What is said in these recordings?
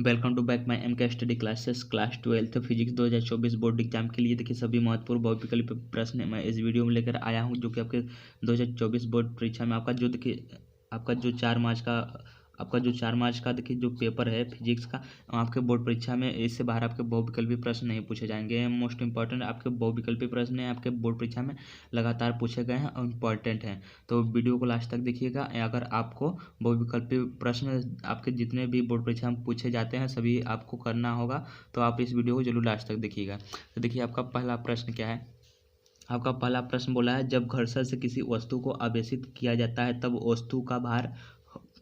Welcome to back my M K study classes class 12th physics 2024 board exam के लिए देखिए सभी महत्वपूर्ण बहुविकल्पीय प्रश्न मैं इस वीडियो में लेकर आया हूं जो कि आपके 2024 बोर्ड परीक्षा में आपका जो देखिए आपका जो 4 मार्च का देखिए जो पेपर है फिजिक्स का आपके बोर्ड परीक्षा में इससे बाहर आपके बहुविकल्पीय प्रश्न नहीं पूछे जाएंगे। मोस्ट इंपॉर्टेंट आपके बहुविकल्पीय प्रश्न हैं आपके बोर्ड परीक्षा में लगातार पूछे गए हैं और इम्पॉर्टेंट हैं, तो वीडियो को लास्ट तक देखिएगा। अगर आपको बहुविकल्पीय प्रश्न आपके जितने भी बोर्ड परीक्षा में पूछे जाते हैं सभी आपको करना होगा, तो आप इस वीडियो को जरूर लास्ट तक देखिएगा। तो देखिए आपका पहला प्रश्न क्या है। आपका पहला प्रश्न बोला है जब घर्षण से किसी वस्तु को आवेशित किया जाता है तब वस्तु का भार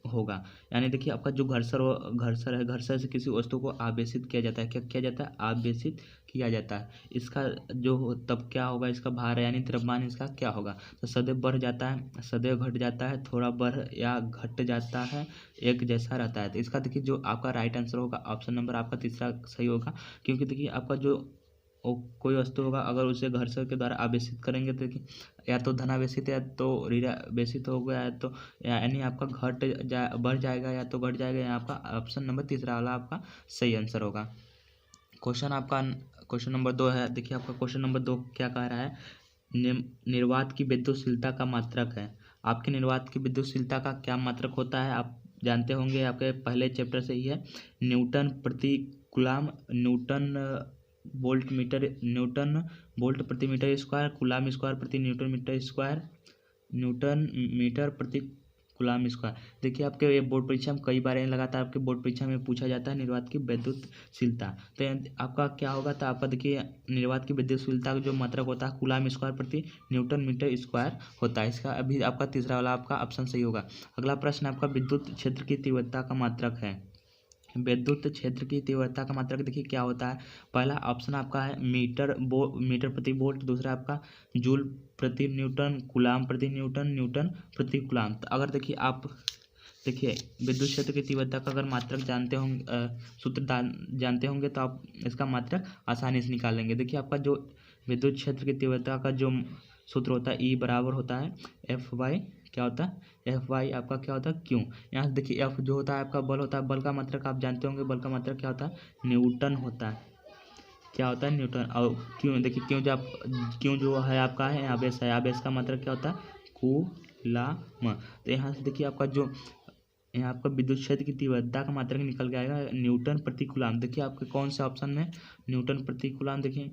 होगा। यानी देखिए आपका जो घर्षण है, घर्षण से किसी वस्तु को आवेशित किया जाता है। क्या किया जाता है? आवेशित किया जाता है। इसका तब क्या होगा, इसका भार यानी द्रव्यमान इसका क्या होगा। तो सदैव बढ़ जाता है, सदैव घट जाता है, थोड़ा बढ़ या घट जाता है, एक जैसा रहता है। तो इसका देखिए जो आपका राइट आंसर होगा ऑप्शन नंबर आपका तीसरा सही होगा, क्योंकि देखिए आपका जो कोई वस्तु होगा अगर उसे घर्षण के द्वारा आवेशित करेंगे तो देखिए या तो धनावेशित या तो ऋणावेशित हो गया, तो यानी आपका बढ़ जाएगा या तो घट जाएगा। यहाँ आपका ऑप्शन नंबर तीसरा वाला आपका सही आंसर होगा। क्वेश्चन नंबर 2 है। देखिए आपका क्वेश्चन नंबर 2 क्या कह रहा है, निर्वात की विद्युतशीलता का मात्रक है। आपके निर्वात की विद्युतशीलता का क्या मात्रक होता है आप जानते होंगे, आपके पहले चैप्टर से ही है। न्यूटन प्रति कूलाम, न्यूटन वोल्ट प्रति मीटर स्क्वायर, कूलाम स्क्वायर प्रति newton metre square, newton metre प्रति कूलाम स्क्वायर। देखिए आपके ये बोर्ड परीक्षा में कई बार लगातार आपके बोर्ड परीक्षा में पूछा जाता है निर्वात की विद्युतशीलता। तो आपका क्या होगा, तो आपका देखिए निर्वात की विद्युतशीलता का जो मात्रक होता है कूलाम स्क्वायर प्रति न्यूटन मीटर स्क्वायर होता है। इसका अभी आपका तीसरा वाला आपका ऑप्शन सही होगा। अगला प्रश्न आपका विद्युत क्षेत्र की तीव्रता का मात्रक है। विद्युत क्षेत्र की तीव्रता का मात्रक देखिए क्या होता है। पहला ऑप्शन आपका है मीटर प्रति वोल्ट, दूसरा आपका जूल प्रति न्यूटन, कूलाम प्रति न्यूटन, न्यूटन प्रति कूलाम। तो अगर देखिए आप देखिए विद्युत क्षेत्र की तीव्रता का अगर मात्रक जानते होंगे, सूत्र जानते होंगे तो आप इसका मात्रक आसानी से निकाल लेंगे। देखिए आपका जो विद्युत क्षेत्र की तीव्रता का जो सूत्र होता है E बराबर होता है F/, क्या होता है F/, आपका क्या होता है क्यों। यहाँ से देखिए F जो होता है आपका बल होता है, बल का मात्रक आप जानते होंगे, बल का मात्रक क्या होता है न्यूटन होता है। क्या होता है न्यूटन। और क्यों देखिए क्यों जो है आपका है आवेश है, आवेश का मात्रक क्या होता है कूलाम। तो यहाँ से देखिए आपका जो यहाँ आपका विद्युत क्षेत्र की तीव्रता का मात्रक निकल के आएगा न्यूटन प्रति कूलाम। देखिए आपके कौन से ऑप्शन में न्यूटन प्रति कूलाम, देखिए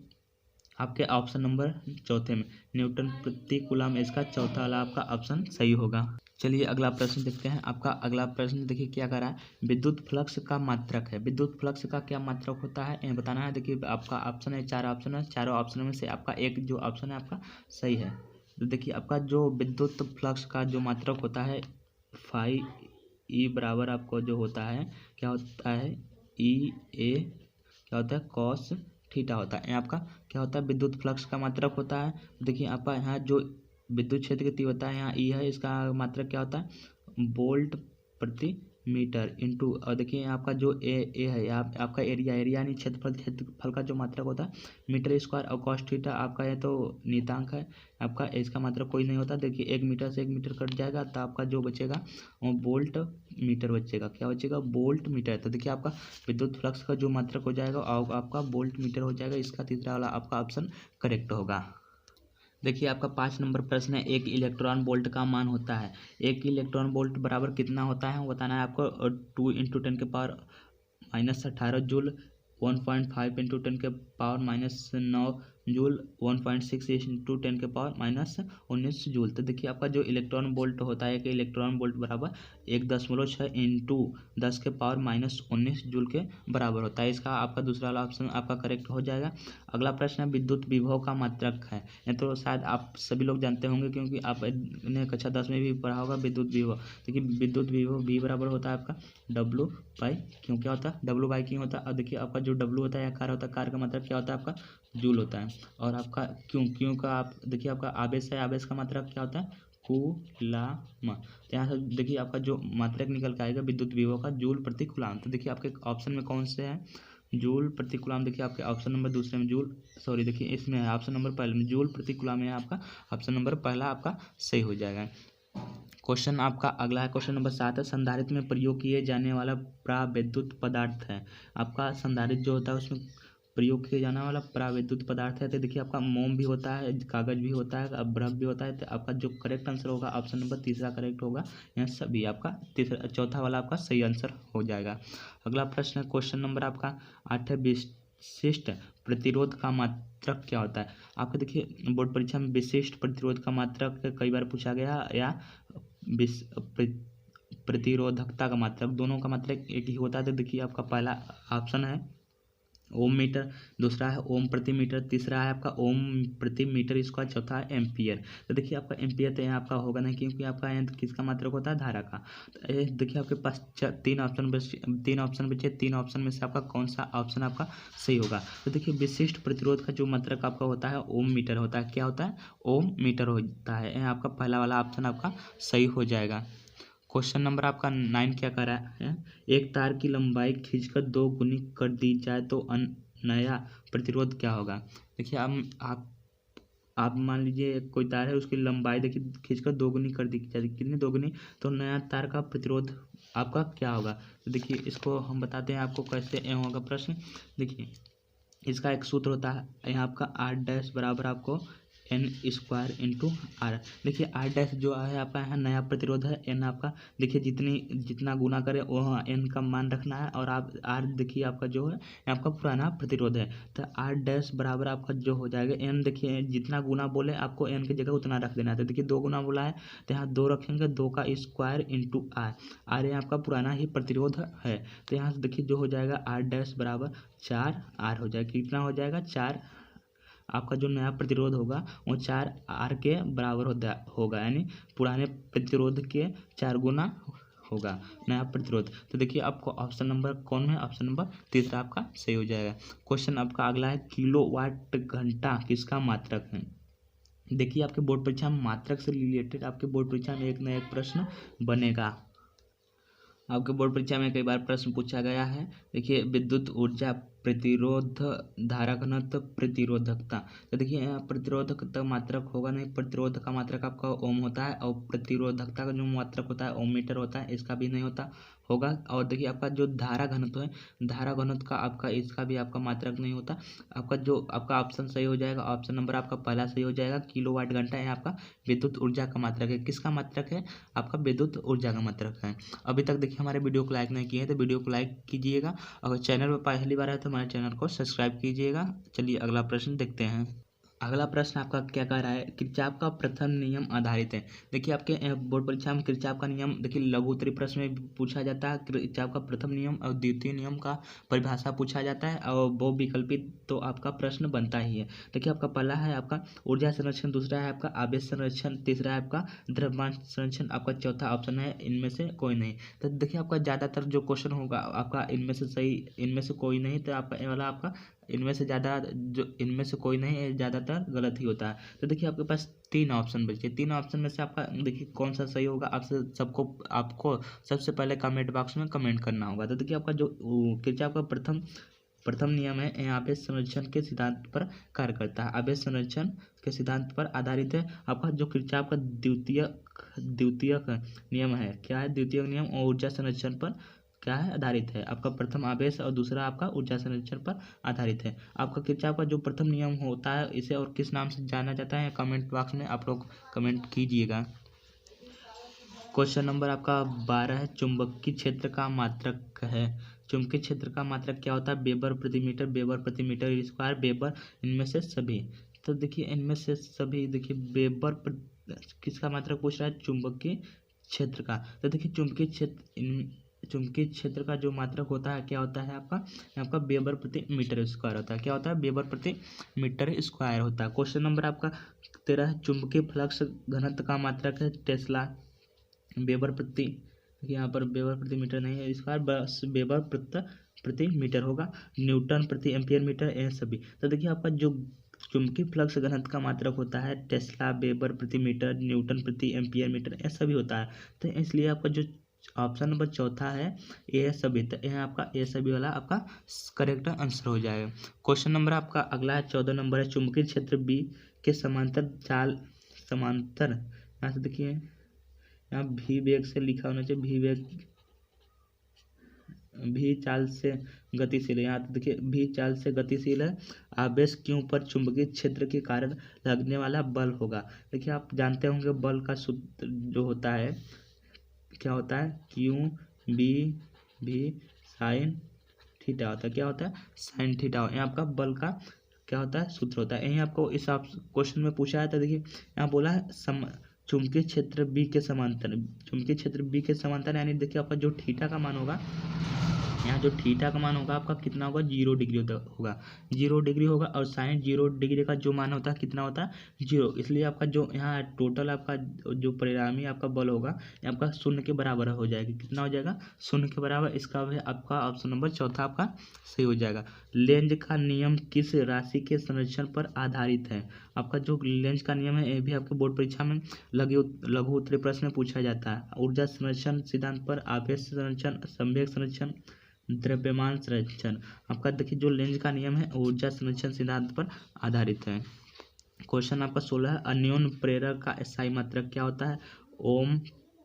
आपके ऑप्शन नंबर चौथे में न्यूटन प्रति कूलाम, इसका चौथा वाला आपका ऑप्शन सही होगा। चलिए अगला प्रश्न देखते हैं। आपका अगला प्रश्न देखिए क्या कर रहा है, विद्युत फ्लक्स का मात्रक है। विद्युत फ्लक्स का क्या मात्रक होता है यह बताना है। देखिए आपका ऑप्शन है, 4 ऑप्शन है, चारों ऑप्शन में से आपका एक जो ऑप्शन है आपका सही है। तो देखिए आपका जो विद्युत फ्लक्स का जो मात्रक होता है फाई E बराबर आपको जो होता है क्या होता है E/A क्या होता है कॉस थीटा होता है। आपका क्या होता है विद्युत फ्लक्स का मात्रक होता है। देखिए आपका यहाँ जो विद्युत क्षेत्र की तीव्रता है यहाँ E है, इसका मात्रक क्या होता है वोल्ट प्रति मीटर इंटू, और देखिए आपका जो ए है आपका एरिया यानी क्षेत्रफल का जो मात्रक होता है मीटर स्क्वायर, और कॉस थीटा आपका है तो नियतांक है आपका, इसका मात्रक कोई नहीं होता। देखिए 1 मीटर से 1 मीटर कट जाएगा तो आपका जो बचेगा वो वोल्ट मीटर बचेगा। क्या बचेगा वोल्ट मीटर। तो देखिए आपका विद्युत फ्लक्स का जो मात्रक हो जाएगा आपका वोल्ट मीटर हो जाएगा। इसका तीसरा वाला आपका ऑप्शन करेक्ट होगा। देखिए आपका 5 नंबर प्रश्न है, एक इलेक्ट्रॉन वोल्ट का मान होता है। एक इलेक्ट्रॉन वोल्ट बराबर कितना होता है वो बताना है आपको। 2 × 10⁻⁻18 जूल, 1.5 × 10⁻⁻9 जूल, 1.6 × 10⁻⁻19 जूल। तो देखिए आपका जो इलेक्ट्रॉन वोल्ट होता है कि इलेक्ट्रॉन वोल्ट बराबर 1.6 × 10⁻⁻19 जूल के बराबर होता है। इसका आपका दूसरा वाला ऑप्शन आपका करेक्ट हो जाएगा। अगला प्रश्न है विद्युत विभव का मात्रक है। ये तो शायद आप सभी लोग जानते होंगे क्योंकि आपने कक्षा 10 में भी पढ़ा होगा विद्युत विभव। देखिए विद्युत विभव V बराबर होता है आपका W/Q। क्या होता है W/Q होता है। और देखिए आपका जो W होता है या कार्य होता है, कार्य का मतलब क्या होता है आपका जूल होता है। और आपका क्यों का आप देखिए आपका आवेश है, आवेश का मात्रक क्या होता है कूलाम। तो यहाँ से देखिए आपका जो मात्रक निकल के आएगा विद्युत विभव का जूल प्रति कूलाम। तो देखिए आपके ऑप्शन में कौन से हैं जूल प्रति कूलाम। देखिए आपके ऑप्शन नंबर दूसरे में देखिए इसमें ऑप्शन नंबर पहले में जूल प्रति कूलाम है आपका ऑप्शन नंबर पहला आपका सही हो जाएगा। क्वेश्चन आपका अगला है, क्वेश्चन नंबर 7 है, संधारित्र में प्रयोग किए जाने वाला प्रावैद्युत पदार्थ है। आपका संधारित्र जो होता है उसमें प्रयोग किया जाने वाला प्रावैद्युत पदार्थ है। तो देखिए आपका मोम भी होता है, कागज भी होता है, बर्फ भी होता है। तो आपका जो करेक्ट आंसर होगा ऑप्शन नंबर तीसरा करेक्ट होगा। यहाँ सभी आपका तीसरा चौथा वाला आपका सही आंसर हो जाएगा। अगला प्रश्न है, क्वेश्चन नंबर आपका 8 है, विशिष्ट प्रतिरोध का मात्रक क्या होता है। आपको देखिए बोर्ड परीक्षा में विशिष्ट प्रतिरोध का मात्रक कई बार पूछा गया, या प्रतिरोधकता का मात्रक, दोनों का मात्रक एक ही होता है। तो देखिए आपका पहला ऑप्शन है ओम मीटर, दूसरा है ओम प्रति मीटर, तीसरा है आपका ओम प्रति मीटर स्क्वायर, चौथा है एम्पियर। तो देखिए आपका एम्पियर तो यहाँ आपका होगा नहीं, क्योंकि आपका यहाँ किसका मात्रक होता है, धारा का। तो देखिए आपके पास तीन ऑप्शन बचे, तीन ऑप्शन में से आपका कौन सा ऑप्शन आपका सही होगा। तो देखिए विशिष्ट प्रतिरोध का जो मात्रक आपका होता है ओम मीटर होता है। क्या होता है, ओम मीटर होता है। यहाँ आपका पहला वाला ऑप्शन आपका सही हो जाएगा। क्वेश्चन नंबर आपका 9 क्या कर रहा है, एक तार की लंबाई खींचकर 2 गुनी कर दी जाए तो नया प्रतिरोध क्या होगा। देखिए आप मान लीजिए कोई तार है, उसकी लंबाई देखिए खींचकर 2 गुनी कर दी जाए, कितनी 2 गुनी, तो नया तार का प्रतिरोध आपका क्या होगा। तो देखिए इसको हम बताते हैं आपको कैसे होगा प्रश्न। देखिए इसका एक सूत्र होता है, यहाँ आपका R' बराबर आपको एन स्क्वायर इंटू आर। देखिए R' जो है आपका यहाँ नया प्रतिरोध है, एन आपका देखिए जितना गुना करे वह एन का मान रखना है, और आप आर देखिए आपका जो है आपका पुराना प्रतिरोध है। तो R' बराबर आपका जो हो जाएगा एन, देखिए जितना गुना बोले आपको एन की जगह उतना रख देना है। तो देखिए 2 गुना बोला है तो यहाँ 2 रखेंगे, 2 का स्क्वायर इंटू आर यहाँ आपका पुराना ही प्रतिरोध है। तो यहाँ से देखिए जो हो जाएगा R' बराबर 4R हो जाएगा। कितना हो जाएगा, 4। आपका जो नया प्रतिरोध होगा वो 4R के बराबर होगा, यानी पुराने प्रतिरोध के 4 गुना होगा नया प्रतिरोध। तो देखिए आपको ऑप्शन नंबर कौन है, ऑप्शन नंबर तीसरा आपका सही हो जाएगा। क्वेश्चन आपका अगला है, किलोवाट घंटा किसका मात्रक है। देखिए आपके बोर्ड परीक्षा में मात्रक से रिलेटेड आपके बोर्ड परीक्षा में एक न एक प्रश्न बनेगा। आपके बोर्ड परीक्षा में कई बार प्रश्न पूछा गया है। देखिए विद्युत ऊर्जा, प्रतिरोध, धारा घनत्व, प्रतिरोधकता। तो देखिए यहाँ प्रतिरोधकता मात्रक होगा नहीं, प्रतिरोध का मात्रक आपका ओम होता है, और प्रतिरोधकता का जो मात्रक होता है ओम मीटर होता है, इसका भी नहीं होता होगा। और देखिए आपका जो धारा घनत्व है, धारा घनत्व का आपका इसका भी आपका मात्रक नहीं होता। आपका जो आपका ऑप्शन सही हो जाएगा, ऑप्शन नंबर आपका पहला सही हो जाएगा। किलोवाट घंटा है आपका विद्युत ऊर्जा का मात्रक है। किसका मात्रक है, आपका विद्युत ऊर्जा का मात्रक है। अभी तक देखिए हमारे वीडियो को लाइक नहीं किए हैं तो वीडियो को लाइक कीजिएगा। अगर चैनल पर पहली बार है तो हमारे चैनल को सब्सक्राइब कीजिएगा। चलिए अगला प्रश्न देखते हैं। अगला प्रश्न आपका क्या कह रहा है, किरचॉफ का प्रथम नियम आधारित है। देखिए आपके बोर्ड परीक्षा में किरचॉफ का नियम देखिए लघु उत्तरीय प्रश्न में पूछा जाता है। किरचॉफ का प्रथम नियम और द्वितीय नियम का परिभाषा पूछा जाता है, और वो विकल्पित तो आपका प्रश्न बनता ही है। देखिए आपका पहला है आपका ऊर्जा संरक्षण, दूसरा है आपका आवेश संरक्षण, तीसरा है आपका द्रव्यमान संरक्षण, आपका चौथा ऑप्शन है इनमें से कोई नहीं। तो देखिए आपका ज़्यादातर जो क्वेश्चन होगा आपका इनमें से सही, इनमें से कोई नहीं, तो आपका ये वाला आपका इनमें से ज़्यादा, जो इनमें से कोई नहीं है ज़्यादातर गलत ही होता है। तो देखिए आपके पास 3 ऑप्शन बचे, 3 ऑप्शन में से आपका देखिए कौन सा सही होगा। आपको सबसे पहले कमेंट बॉक्स में कमेंट करना होगा। तो देखिए आपका जो किरचॉफ का प्रथम नियम है, यहाँ आवेश संरक्षण के सिद्धांत पर कार्य करता है, आवेश संरक्षण के सिद्धांत पर आधारित है। आपका जो किरचॉफ का द्वितीय नियम है, क्या है द्वितीय नियम, और ऊर्जा संरक्षण पर क्या है आधारित है। आपका प्रथम आवेश और दूसरा आपका ऊर्जा संरक्षण पर आधारित है। आपका किरचॉफ का जो प्रथम नियम होता है इसे और किस नाम से जाना जाता है, कमेंट बॉक्स में आप लोग कमेंट कीजिएगा। क्वेश्चन नंबर आपका 12 है, चुंबकीय क्षेत्र का मात्रक है। चुंबकीय क्षेत्र का मात्रक क्या होता है, वेबर प्रति मीटर, वेबर प्रति मीटर स्क्वायर, वेबर, इनमें से सभी। तो देखिए इनमें से सभी, देखिए वेबर किसका मात्रक पूछ रहा है, चुंबकीय क्षेत्र का। तो देखिए चुंबकीय क्षेत्र का जो मात्रक होता है क्या होता है आपका वेबर प्रति मीटर स्क्वायर होता है। क्या होता है, वेबर प्रति मीटर स्क्वायर होता है। क्वेश्चन नंबर आपका 13 है, चुंबकीय फ्लक्स घनत्व का मात्रक है टेस्ला, वेबर प्रति, यहाँ पर वेबर प्रति मीटर नहीं है स्क्वायर, बस वेबर प्रति मीटर होगा, न्यूटन प्रति एम्पियर मीटर, ये सभी। तो देखिए आपका जो चुंबकीय फ्लक्स घनत्व का मात्रक होता है टेस्ला, वेबर प्रति मीटर, न्यूटन प्रति एम्पियर मीटर, ये सभी होता है। तो इसलिए आपका जो ऑप्शन नंबर चौथा है ये सभी, तो यहाँ आपका ये सभी वाला आपका करेक्ट आंसर हो जाएगा। क्वेश्चन नंबर आपका अगला है 14 नंबर है, चुंबकीय क्षेत्र बी के समांतर, यहाँ से देखिए यहाँ भी वेग से लिखा होना चाहिए, भी वेग, भी चाल से गतिशील है। यहाँ तो देखिए भी चाल से गतिशील है, आवेश क्यू पर चुंबकीय क्षेत्र के कारण लगने वाला बल होगा। देखिए आप जानते होंगे बल का सूत्र जो होता है क्या होता है, क्यू बी भी साइन थीटा होता है। क्या होता है, साइन थीटा। ये आपका बल का क्या होता है, सूत्र होता है। यही आपको इस क्वेश्चन में पूछा है। तो देखिए यहाँ बोला है चुंबकीय क्षेत्र बी के समांतर, चुंबकीय क्षेत्र बी के समांतर, यानी देखिए आपका जो थीटा का मान होगा, यहाँ जो थीटा का मान होगा आपका कितना होगा, 0 डिग्री होगा, 0 डिग्री होगा। और साइन 0 डिग्री का जो मान होता है कितना होता है, 0। इसलिए आपका जो यहाँ टोटल आपका जो परिणामी आपका बल होगा ये आपका 0 के बराबर हो जाएगा। कितना हो जाएगा, 0 के बराबर। इसका भी आपका ऑप्शन नंबर चौथा आपका सही हो जाएगा। लेंज का नियम किस राशि के संरक्षण पर आधारित है। आपका जो लेंज का नियम है ये भी आपके बोर्ड परीक्षा में लघु उत्तरीय प्रश्न में पूछा जाता है। ऊर्जा संरक्षण सिद्धांत पर, आवेश संरक्षण, संवेग संरक्षण, द्रव्यमान संरक्षण। आपका देखिए जो लेंज का नियम है ऊर्जा संरक्षण सिद्धांत पर आधारित है। क्वेश्चन आपका 16 है, अन्योन प्रेरक का SI मात्रक क्या होता है, ओम,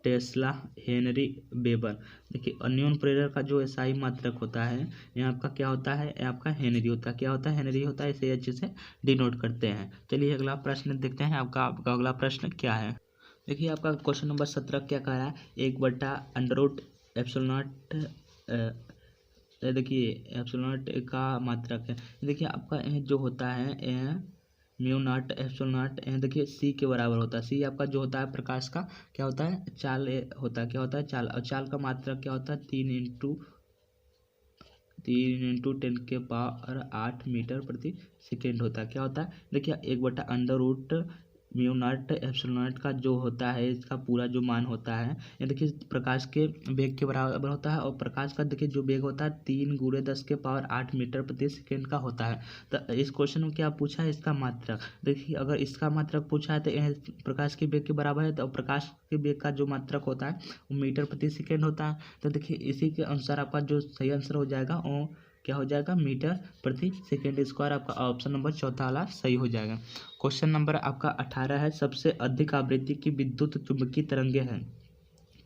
टेस्ला, हेनरी, वेबर। देखिए अन्योन प्रेरक का जो SI मात्रक होता है ये आपका क्या होता है, ये आपका हेनरी होता है। क्या होता है, हेनरी होता है। इसे अच्छे से डिनोट करते हैं। चलिए अगला प्रश्न देखते हैं। आपका अगला प्रश्न क्या है। देखिए आपका क्वेश्चन नंबर 17 क्या कह रहा है, 1/√ε0 देखिए एप्सिलॉन का मात्रक है। देखिए आपका जो होता है म्यू नॉट एप्सिलॉन नॉट, देखिए सी के बराबर होता है। सी आपका जो होता है प्रकाश का क्या होता है, चाल होता है। क्या होता है, चाल। और चाल का मात्रक क्या होता है, 3 इंटू 10⁸ मीटर प्रति सेकेंड होता है। क्या होता है, देखिए 1/√μ0 एप्सिलॉन का जो होता है इसका पूरा जो मान होता है ये देखिए प्रकाश के वेग के बराबर होता है। और प्रकाश का देखिए जो वेग होता है 3 × 10⁸ मीटर प्रति सेकेंड का होता है। तो इस क्वेश्चन में क्या पूछा है, इसका मात्रक। देखिए अगर इसका मात्रक पूछा है तो यह प्रकाश के वेग के बराबर है। तो प्रकाश के वेग का जो मात्रक होता है वो मीटर प्रति सेकेंड होता है। तो देखिए इसी के अनुसार आपका जो सही आंसर हो जाएगा वो क्या हो जाएगा, मीटर प्रति सेकेंड स्क्वायर। आपका ऑप्शन नंबर चौथा वाला सही हो जाएगा। क्वेश्चन नंबर आपका 18 है, सबसे अधिक आवृत्ति की विद्युत चुंबकीय तरंगे हैं।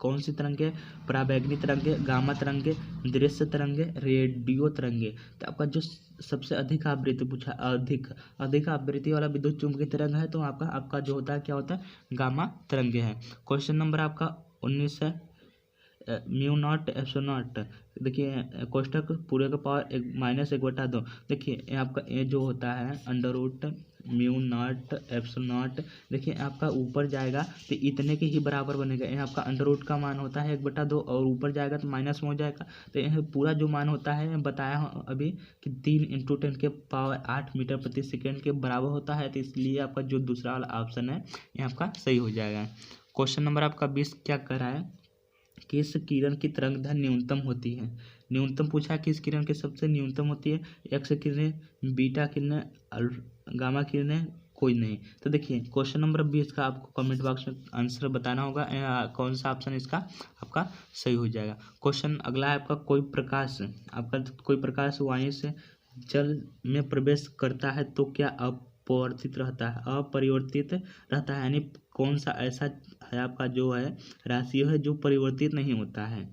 कौन सी तरंगे, पराबैंगनी तरंगे, गामा तरंगे, दृश्य तरंगे, रेडियो तरंगे। तो आपका जो सबसे अधिक आवृत्ति पूछा, अधिक आवृत्ति वाला विद्युत चुंबकीय तरंग है तो आपका जो होता है क्या होता है, गामा तरंगे है। क्वेश्चन नंबर आपका 19 है, μ0 ε0। देखिए कोष्टक पूरे का पावर -1/2। देखिए ये आपका ये जो होता है √μ0 ε0। देखिए आपका ऊपर जाएगा तो इतने के ही बराबर बनेगा। ये आपका अंडर का मान होता है 1/2 और ऊपर जाएगा तो माइनस में हो जाएगा। तो यह पूरा जो मान होता है बताया अभी कि 3 × 10⁸ मीटर प्रति सेकेंड के बराबर होता है। तो इसलिए आपका जो दूसरा वाला ऑप्शन है ये आपका सही हो जाएगा। क्वेश्चन नंबर आपका 20 क्या कर रहा है, किस किरण की तरंगदैर्घ्य न्यूनतम होती है। न्यूनतम पूछा है किस किरण की सबसे न्यूनतम होती है, एक्स किरणें, बीटा किरणें, गामा किरणें, कोई नहीं। तो देखिए क्वेश्चन नंबर 20 का आपको कमेंट बॉक्स में आंसर बताना होगा कौन सा ऑप्शन इसका आपका सही हो जाएगा। क्वेश्चन अगला है आपका, कोई प्रकाश वायु से जल में प्रवेश करता है तो क्या अपरिवर्तित रहता है, यानी कौन सा ऐसा है आपका जो है राशि है जो परिवर्तित नहीं होता है।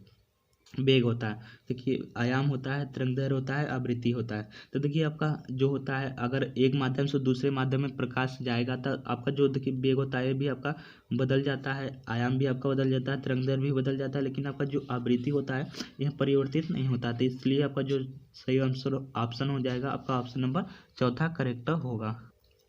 वेग होता है, देखिए आयाम होता है, तरंगदैर्घ्य होता है, आवृत्ति होता है। तो देखिए आपका जो होता है अगर एक माध्यम से दूसरे माध्यम में प्रकाश जाएगा तो आपका जो देखिए वेग होता है भी आपका बदल जाता है, आयाम भी आपका बदल जाता है, तरंगदैर्घ्य भी बदल जाता है, लेकिन आपका जो आवृत्ति होता है यह परिवर्तित नहीं होता। तो इसलिए आपका जो सही आंसर ऑप्शन हो जाएगा आपका ऑप्शन नंबर चौथा करेक्ट होगा।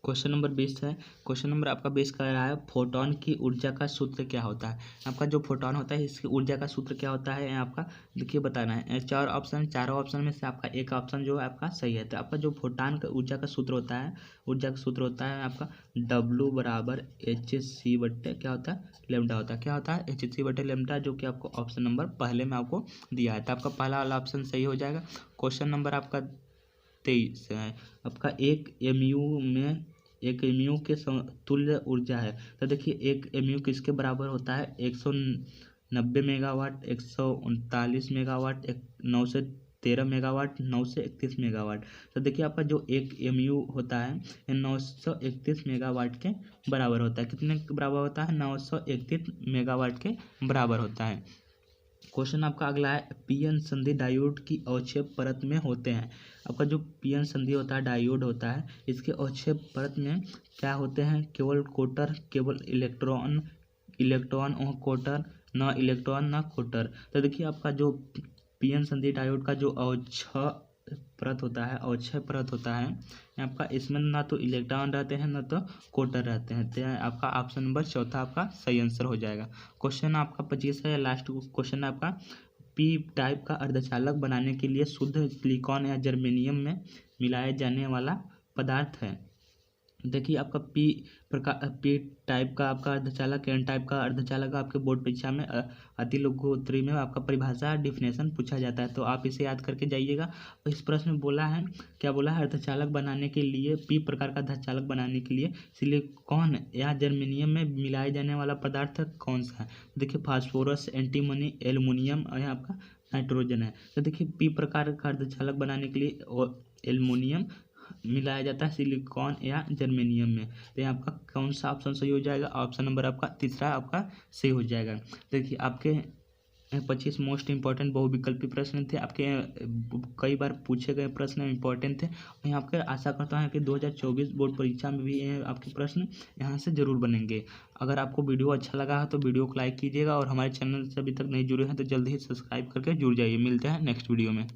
क्वेश्चन नंबर 20 है, क्वेश्चन नंबर आपका 20 कह रहा है फोटोन की ऊर्जा का सूत्र क्या होता है। आपका जो फोटोन होता है इसकी ऊर्जा का सूत्र क्या होता है आपका देखिए बताना है। चारों ऑप्शन में से आपका एक ऑप्शन जो है आपका सही है। तो आपका जो फोटोन का ऊर्जा का सूत्र होता है आपका W = hc/, क्या होता है, लेमडा होता है। क्या होता है, hc/λ, जो कि आपको ऑप्शन नंबर पहले में आपको दिया है। तो आपका पहला वाला ऑप्शन सही हो जाएगा। क्वेश्चन नंबर आपका 23 है, आपका एक एमयू के तुल्य ऊर्जा है। तो देखिए एक एमयू किसके बराबर होता है, 190 मेगावाट, 139 मेगावाट, 9 13 मेगावाट, 9 से 31 मेगावाट। तो देखिए आपका जो एक MU होता है ये 931 मेगावाट के बराबर होता है। कितने के बराबर होता है? 931 मेगावाट के बराबर होता है। क्वेश्चन आपका अगला है, पीएन संधि डायोड की अवक्षेप परत में होते हैं। आपका जो पीएन संधि होता है, डायोड होता है, इसके अवक्षेप परत में क्या होते हैं? केवल कोटर, केवल इलेक्ट्रॉन और कोटर, न इलेक्ट्रॉन न कोटर। तो देखिए आपका जो पीएन संधि डायोड का जो अवक्षय परत होता है आपका, इसमें ना तो इलेक्ट्रॉन रहते हैं न तो कोटर रहते हैं। तो आपका ऑप्शन नंबर चौथा आपका सही आंसर हो जाएगा। क्वेश्चन आपका 25 है, लास्ट क्वेश्चन है आपका, पी टाइप का अर्धचालक बनाने के लिए शुद्ध सिलिकॉन या जर्मेनियम में मिलाया जाने वाला पदार्थ है। देखिए आपका पी टाइप का आपका अर्धचालक, एन टाइप का अर्धचालक आपके बोर्ड परीक्षा में अति लघु उत्तरी में आपका परिभाषा डिफिनेशन पूछा जाता है, तो आप इसे याद करके जाइएगा। इस प्रश्न में बोला है, क्या बोला है? अर्धचालक बनाने के लिए, पी प्रकार का अर्धचालक बनाने के लिए सिलिकॉन या जर्मेनियम में मिलाए जाने वाला पदार्थ कौन सा है? देखिए फास्फोरस, एंटीमनी, एल्युमिनियम और यहाँ आपका नाइट्रोजन है। तो देखिए पी प्रकार का अर्धचालक बनाने के लिए एल्युमिनियम मिलाया जाता है सिलिकॉन या जर्मेनियम में। तो यहाँ आपका कौन सा ऑप्शन सही हो जाएगा? ऑप्शन नंबर आपका तीसरा आपका सही हो जाएगा। देखिए आपके 25 मोस्ट इंपॉर्टेंट बहुविकल्पी प्रश्न थे, आपके कई बार पूछे गए प्रश्न इंपॉर्टेंट थे। मैं आपके आशा करता हूँ कि 2024 बोर्ड परीक्षा में भी आपके प्रश्न यहाँ से जरूर बनेंगे। अगर आपको वीडियो अच्छा लगा है तो वीडियो को लाइक कीजिएगा और हमारे चैनल से अभी तक नहीं जुड़े हैं तो जल्दी ही सब्सक्राइब करके जुड़ जाइए। मिलते हैं नेक्स्ट वीडियो में।